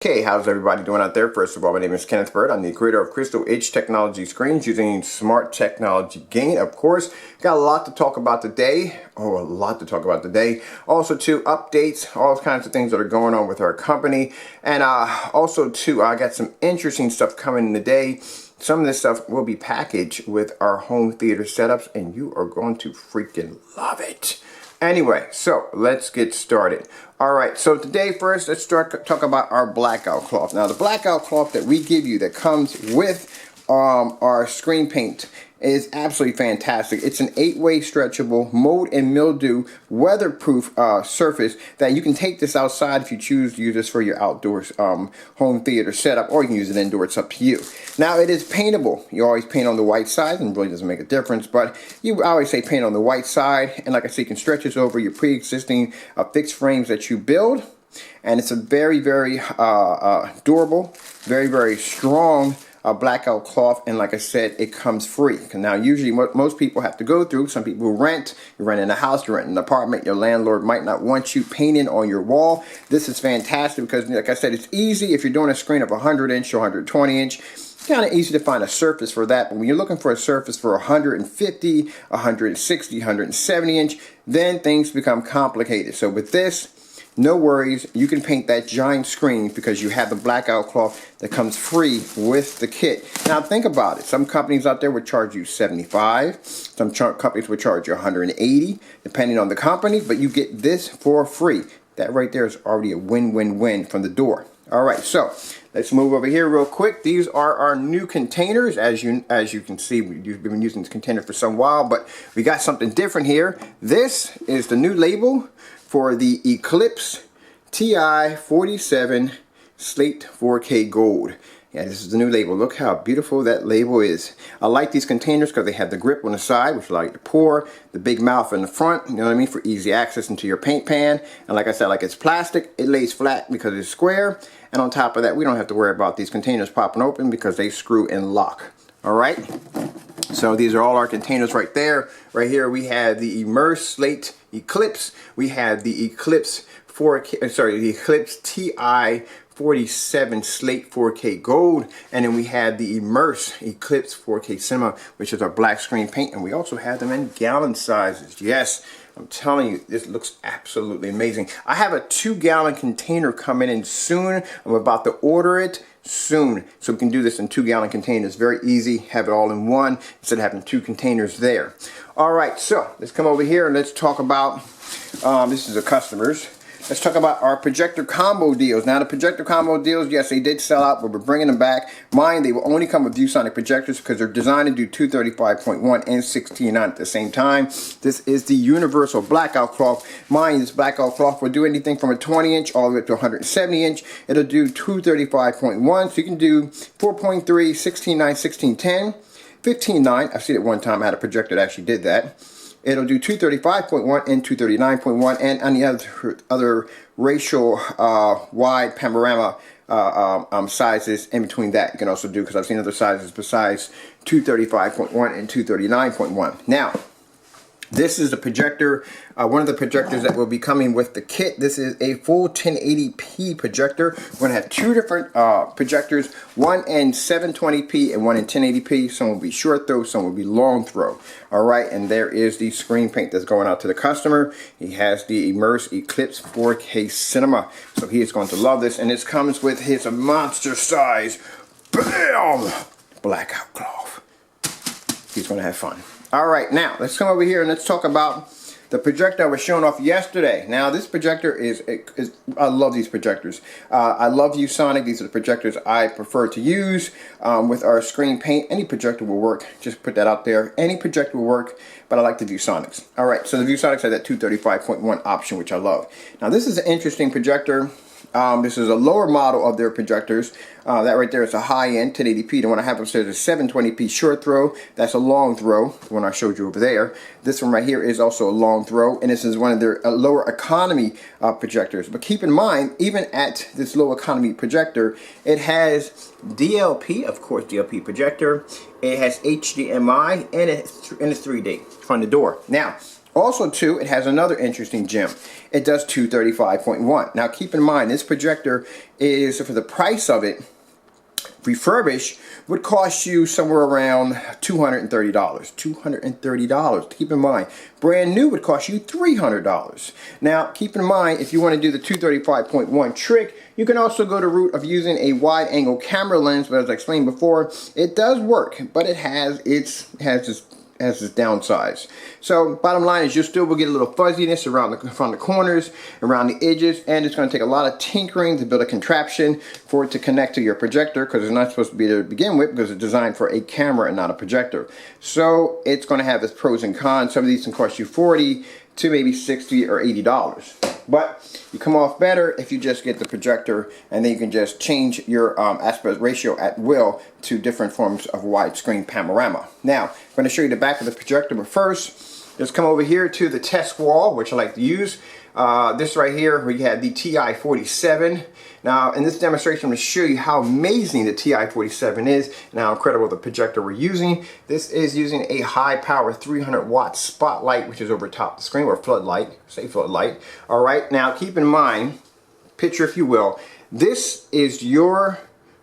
Okay, how's everybody doing out there? First of all, my name is Kenneth Bird. I'm the creator of Crystal Edge Technology Screens using smart technology gain. Of course, got a lot to talk about today. Also, too, updates, all kinds of things that are going on with our company. And also, too, I got some interesting stuff coming in today. Some of this stuff will be packaged with our home theater setups, and you are going to freaking love it. Anyway, so let's get started. All right, so today first, let's talk about our blackout cloth. Now, the blackout cloth that we give you that comes with our screen paint is absolutely fantastic. It's an 8-way stretchable, mold and mildew, weatherproof surface that you can take this outside if you choose to use this for your outdoors home theater setup, or you can use it indoor. It's up to you. Now, it is paintable. You always paint on the white side, and it really doesn't make a difference, but you always say paint on the white side, and like I say, you can stretch this over your pre-existing fixed frames that you build, and it's a very, very durable, very, very strong blackout cloth, and like I said, it comes free. Now, usually most people have to go through, some people rent, you're renting a house, you're renting an apartment, your landlord might not want you painting on your wall. This is fantastic because, like I said, it's easy if you're doing a screen of 100-inch or 120-inch. Kind of easy to find a surface for that, but when you're looking for a surface for 150, 160, 170-inch, then things become complicated. So with this, no worries, you can paint that giant screen because you have the blackout cloth that comes free with the kit. Now think about it. Some companies out there would charge you $75. Some companies would charge you $180, depending on the company, but you get this for free. That right there is already a win-win-win from the door. All right, so let's move over here real quick. These are our new containers. As you can see, we've been using this container for some while, but we got something different here. This is the new label for the Eclipse TI 47 Slate 4K Gold. Yeah, this is the new label. Look how beautiful that label is. I like these containers because they have the grip on the side, which allow you to pour, the big mouth in the front, you know what I mean, for easy access into your paint pan. And like I said, like it's plastic, it lays flat because it's square. And on top of that, we don't have to worry about these containers popping open because they screw and lock. All right. So these are all our containers right there. Right here we have the Immerse Slate Eclipse. We have the Eclipse the Eclipse TI 47 Slate 4K Gold, and then we have the Immerse Eclipse 4K Cinema, which is our black screen paint, and we also have them in gallon sizes. Yes, I'm telling you, this looks absolutely amazing. I have a 2-gallon container coming in soon. I'm about to order it soon, so we can do this in 2-gallon containers. Very easy, have it all in one instead of having 2 containers there. All right, so let's come over here and let's talk about this is a customer's. Let's talk about our projector combo deals. Now, the projector combo deals, yes, they did sell out, but we're bringing them back. Mind, they will only come with ViewSonic projectors because they're designed to do 235.1 and 16.9 at the same time. This is the universal blackout cloth. Mind, this blackout cloth will do anything from a 20-inch all the way up to 170-inch. It'll do 235.1, so you can do 4.3, 16.9, 16.10, 15.9. I've seen it one time. I had a projector that actually did that. It'll do 235.1 and 239.1, and on the other racial wide panorama sizes in between that you can also do, because I've seen other sizes besides 235.1 and 239.1. Now, this is the projector, one of the projectors that will be coming with the kit. This is a full 1080p projector. We're going to have 2 different projectors, one in 720p and one in 1080p. Some will be short throw, some will be long throw. All right, and there is the screen paint that's going out to the customer. He has the Immerse Eclipse 4K Cinema, so he is going to love this. And this comes with his monster size, bam, blackout cloth. He's going to have fun. All right, now let's come over here and let's talk about the projector I was showing off yesterday. Now, this projector is I love these projectors. I love ViewSonic. These are the projectors I prefer to use with our screen paint. Any projector will work. Just put that out there. Any projector will work, but I like the ViewSonics. All right, so the ViewSonics have that 235.1 option, which I love. Now, this is an interesting projector. This is a lower model of their projectors. That right there is a high-end 1080p. The one I have upstairs is 720p short throw. That's a long throw, the one I showed you over there. This one right here is also a long throw, and this is one of their lower economy projectors. But keep in mind, even at this low economy projector, it has DLP, of course, DLP projector. It has HDMI, and it's 3D from the door. Now, Also too, it has another interesting gem. It does 235.1. Now keep in mind, this projector is, for the price of it, refurbished, would cost you somewhere around $230. $230. Keep in mind, brand new would cost you $300. Now, keep in mind, if you want to do the 235.1 trick, you can also go the route of using a wide angle camera lens, but as I explained before, it does work, but it has its downsides. So bottom line is you still will get a little fuzziness around the corners, around the edges, and it's going to take a lot of tinkering to build a contraption for it to connect to your projector, because it's not supposed to be there to begin with, because it's designed for a camera and not a projector. So it's going to have its pros and cons. Some of these can cost you $40 to maybe $60 or $80. But you come off better if you just get the projector, and then you can just change your aspect ratio at will to different forms of widescreen panorama. Now, I'm going to show you the back of the projector, but first, let's come over here to the test wall, which I like to use. This right here, where you have the TI-47. Now, in this demonstration, I'm going to show you how amazing the TI-47 is and how incredible the projector we're using. This is using a high-power 300-watt spotlight, which is over top of the screen, or floodlight, say floodlight. All right, now keep in mind, picture if you will, this is your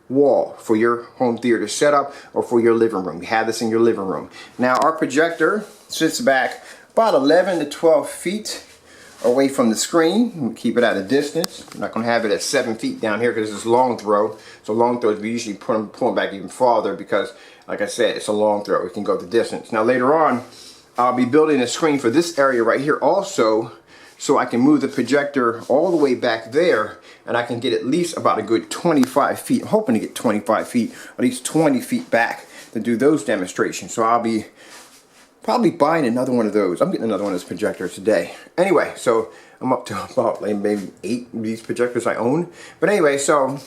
wall for your home theater setup or for your living room. You have this in your living room. Now, our projector sits back about 11 to 12 feet away from the screen. Keep it at a distance. I'm not going to have it at 7 feet down here because it's long throw. So long throws, we usually pull them back even farther because, like I said, it's a long throw. It can go the distance. Now later on, I'll be building a screen for this area right here also, so I can move the projector all the way back there, and I can get at least about a good 25 feet. I'm hoping to get 25 feet, at least 20 feet back to do those demonstrations. So I'll be probably buying another one of those. I'm getting another one of those projectors today. Anyway, so I'm up to about like maybe 8 of these projectors I own. But anyway, so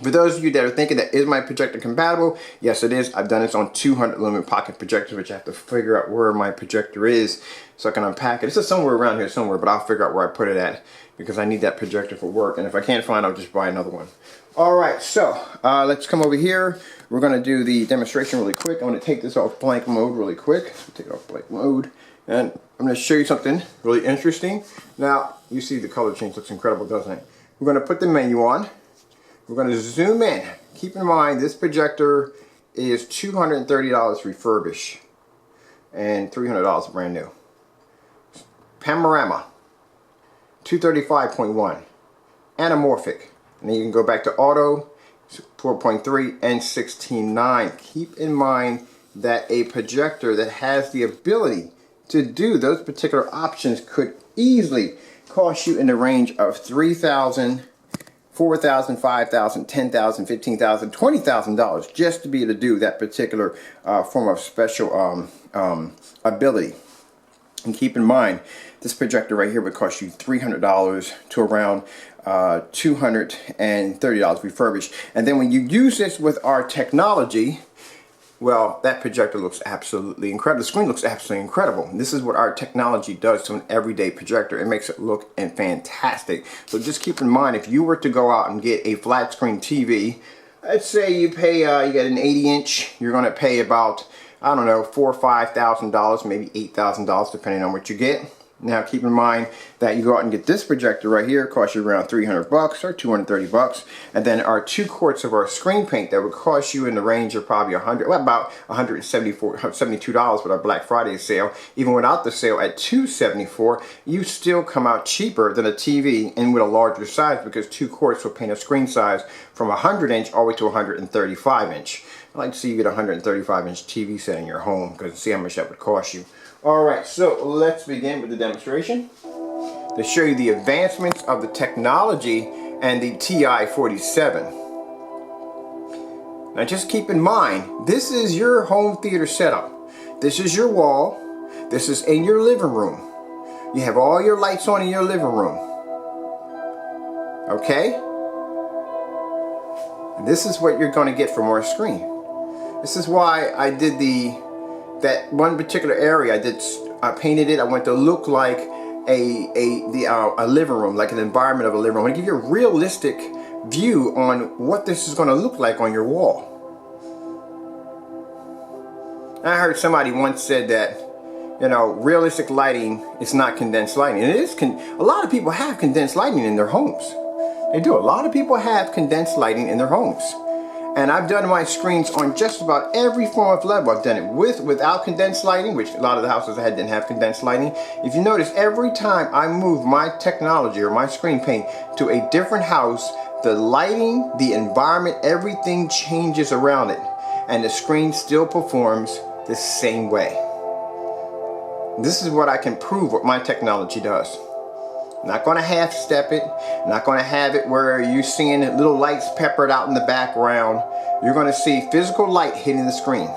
for those of you that are thinking that is my projector compatible, yes it is. I've done this on 200 lumen pocket projectors, which I have to figure out where my projector is so I can unpack it. It's somewhere around here somewhere, but I'll figure out where I put it at because I need that projector for work. And if I can't find it, I'll just buy another one. Alright, so let's come over here. We're going to do the demonstration really quick. I'm going to take this off blank mode really quick. Take it off blank mode. And I'm going to show you something really interesting. Now, you see the color change looks incredible, doesn't it? We're going to put the menu on. We're going to zoom in. Keep in mind, this projector is $230 refurbished and $300 brand new. Panorama, 235.1. Anamorphic. And then you can go back to auto, 4.3 and 16.9. Keep in mind that a projector that has the ability to do those particular options could easily cost you in the range of $3,000, $4,000, $5,000, $10,000, $15,000, $20,000 just to be able to do that particular form of special ability. And keep in mind, this projector right here would cost you $300 to around $230 refurbished. And then when you use this with our technology, well, that projector looks absolutely incredible. The screen looks absolutely incredible. And this is what our technology does to an everyday projector. It makes it look fantastic. So just keep in mind, if you were to go out and get a flat screen TV, let's say you pay, you get an 80-inch, you're going to pay about, I don't know, $4,000 or $5,000, maybe $8,000, depending on what you get. Now keep in mind that you go out and get this projector right here, it costs you around $300 or $230, and then our 2 quarts of our screen paint that would cost you in the range of probably about $172 with our Black Friday sale. Even without the sale at $274, you still come out cheaper than a TV and with a larger size, because 2 quarts will paint a screen size from 100-inch all the way to 135-inch. I'd like to see you get a 135-inch TV set in your home, because see how much that would cost you. Alright, so let's begin with the demonstration to show you the advancements of the technology and the TI-47. Now just keep in mind, this is your home theater setup. This is your wall. This is in your living room. You have all your lights on in your living room. Okay? This is what you're going to get from our screen. This is why I did that one particular area. I painted it. I want it to look like a living room, like an environment of a living room. I want to give you a realistic view on what this is going to look like on your wall. I heard somebody once said that, realistic lighting is not condensed lighting. It is a lot of people have condensed lighting in their homes. They do. A lot of people have condensed lighting in their homes. And I've done my screens on just about every form of level. I've done it without condensed lighting, which a lot of the houses I had didn't have condensed lighting. If you notice, every time I move my technology or my screen paint to a different house, the lighting, the environment, everything changes around it. And the screen still performs the same way. This is what I can prove what my technology does. Not going to half step it, not going to have it where you're seeing little lights peppered out in the background. You're going to see physical light hitting the screen.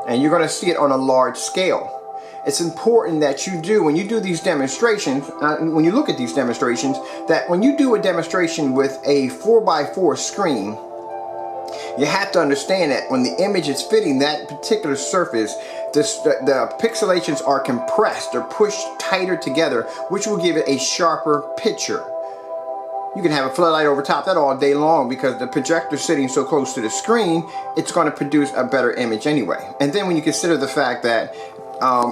And you're going to see it on a large scale. It's important that you do, when you do these demonstrations, when you look at these demonstrations, that when you do a demonstration with a 4x4 screen, you have to understand that when the image is fitting that particular surface, the pixelations are compressed or pushed tighter together, which will give it a sharper picture. You can have a floodlight over top that all day long because the projector sitting so close to the screen, it's going to produce a better image anyway. And then when you consider the fact that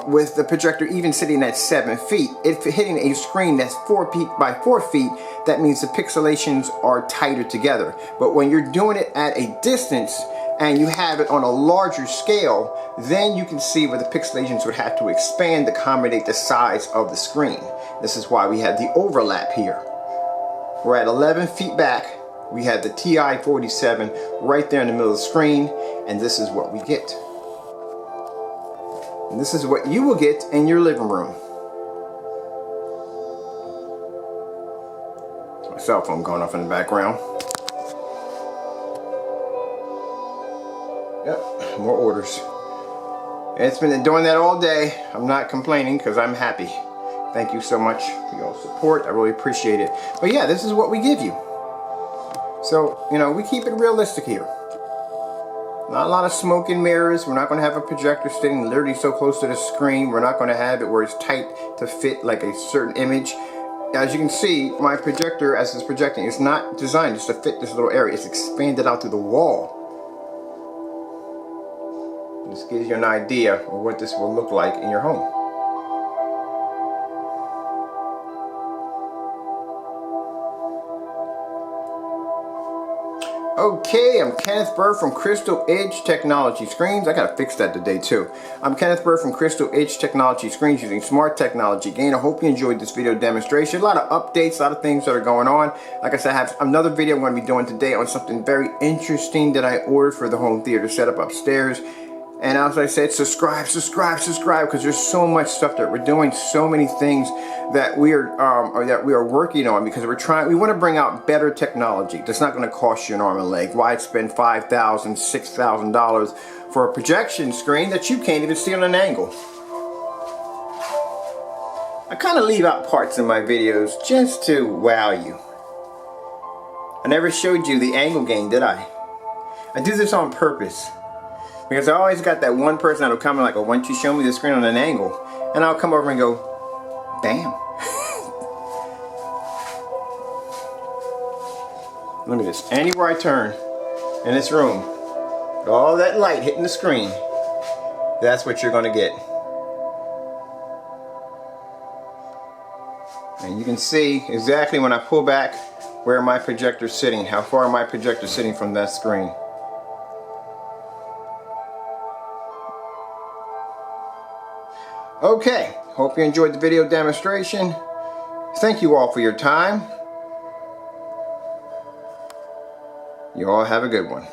with the projector even sitting at 7 feet, if hitting a screen that's 4 feet by 4 feet, that means the pixelations are tighter together. But when you're doing it at a distance and you have it on a larger scale, then you can see where the pixelations would have to expand to accommodate the size of the screen. This is why we have the overlap here. We're at 11 feet back. We have the TI-47 right there in the middle of the screen, and this is what we get. And this is what you will get in your living room. My cell phone going off in the background. Yep, more orders. It's been doing that all day. I'm not complaining because I'm happy. Thank you so much for your support. I really appreciate it. But yeah, this is what we give you. So, we keep it realistic here. Not a lot of smoke and mirrors. We're not going to have a projector sitting literally so close to the screen. We're not going to have it where it's tight to fit like a certain image. As you can see, my projector, as it's projecting, is not designed just to fit this little area. It's expanded out through the wall. This gives you an idea of what this will look like in your home. Okay, I'm Kenneth Burr from Crystal Edge Technology Screens. I gotta fix that today too. I'm Kenneth Burr from Crystal Edge Technology Screens using smart technology. Again, I hope you enjoyed this video demonstration. A lot of updates, a lot of things that are going on. Like I said, I have another video I'm going to be doing today on something very interesting that I ordered for the home theater setup upstairs. And as I said, subscribe, because there's so much stuff that we're doing, so many things that we are working on, because we want to bring out better technology that's not going to cost you an arm and a leg. Why spend $5,000, $6,000 for a projection screen that you can't even see on an angle? I kind of leave out parts in my videos just to wow you. I never showed you the angle gain, did I? I do this on purpose. Because I always got that one person that'll come and like, oh, why don't you show me the screen on an angle? And I'll come over and go, damn. Look at this. Anywhere I turn in this room, all that light hitting the screen, that's what you're going to get. And you can see exactly when I pull back where my projector's sitting, how far my projector's sitting from that screen. Okay, hope you enjoyed the video demonstration. Thank you all for your time. You all have a good one.